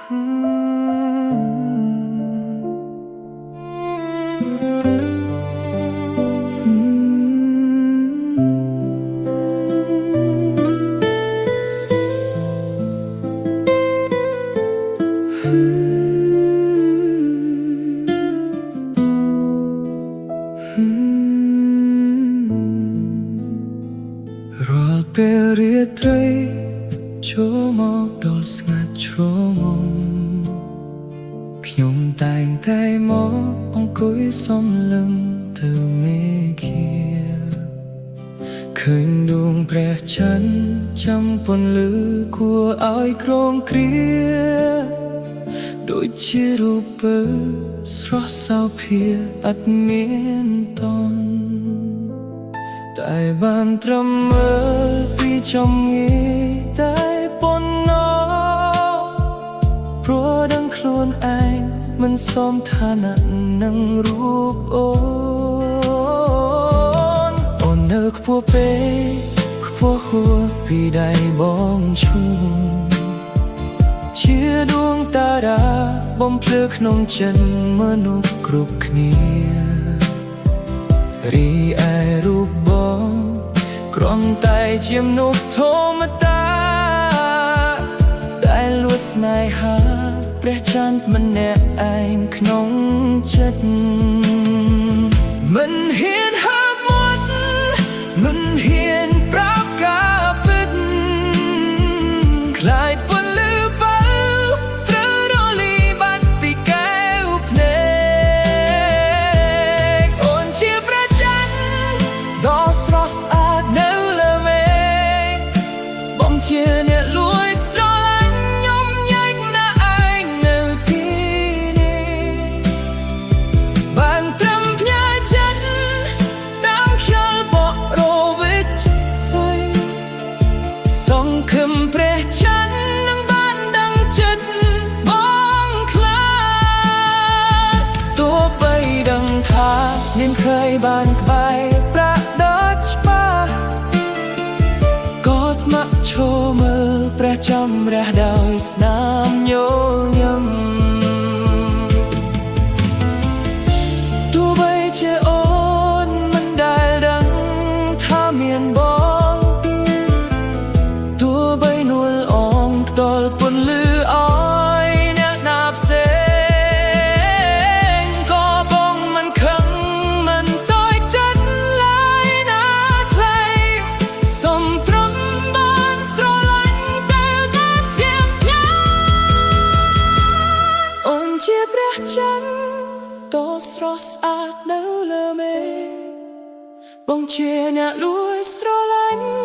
រាល់ពេលរាត្រីចូលមកដល់ស្ងាត់ជ្រងំខ្ញុំតែងតែមកអង្គុយសំលឹងទៅមេឃាឃើញដួងព្រះច័ន្ទចាំពន្លឺគួរឲ្យក្រងគ្រាដូចជារូបពើស្រស់សោភាអត់មានតន់តែបានត្រឹមមើលពីចំងាយតែប៉ុណ្ណោះព្រោះដឹងខ្លួនឯងមិនសមឋានៈនឹងរូបអូននៅខ្ពស់ពេកខ្ពស់ហួសពីដៃបងឈូជាដួងតារាបំភ្លឺក្នុងចិត្តមនុស្សគ្រប់គ្នារីឯរូបបងគ្រាន់តែជាមនុស្សធម្មតាដែលលួចស្នេហាព្រះច័ន្ទម្នាក់ឯងក្នុងចិត្តមិនហ៊ានហាមមាត់មិនហ៊ានប្រាប់ការពិតខ្លាចពន្លឺបើត្រូវរលីបាត់ពីកែវភ្នែកអូនជាព្រះច័ន្ទដ៏ស្រស់ស្អាតនៅលើមេឃបងជាអ្នកលួចស្រឡាញ់ខ្ញុំញែកណាឯងនៅទីនេះបានត្រឹមផ្ញើចិត្តតាមខ្យល់បក់រវិចស័យសង្ឃឹមព្រះច័ន្ទនឹងបានដឹងចិត្តបងខ្លាចទោះបីដឹងថានាងเคยបានក្បែរប្រាក់ដ៏ច្បាស់ក៏ស្ម័គ្រឈរមើលព្រះចំរះដោយស្នាមញញឹមទោះបីជាអូនមិនដែលដឹងថាមានបងទោះបីនួលអងផ្ដល់ពន្លឺឲ្យអ្នកណាផ្សេងក៏បងមិនខឹងមិនតូចចិត្តឡើយណាថ្លៃសំប្រំបានស្រឡាញ់តែការស្ងៀមស្ងាត់អូនជាព្រះច័ន្ទដ៏ស្រស់ស្អាតនៅលើមេឃបងជាអ្នកលួចស្រឡាញ់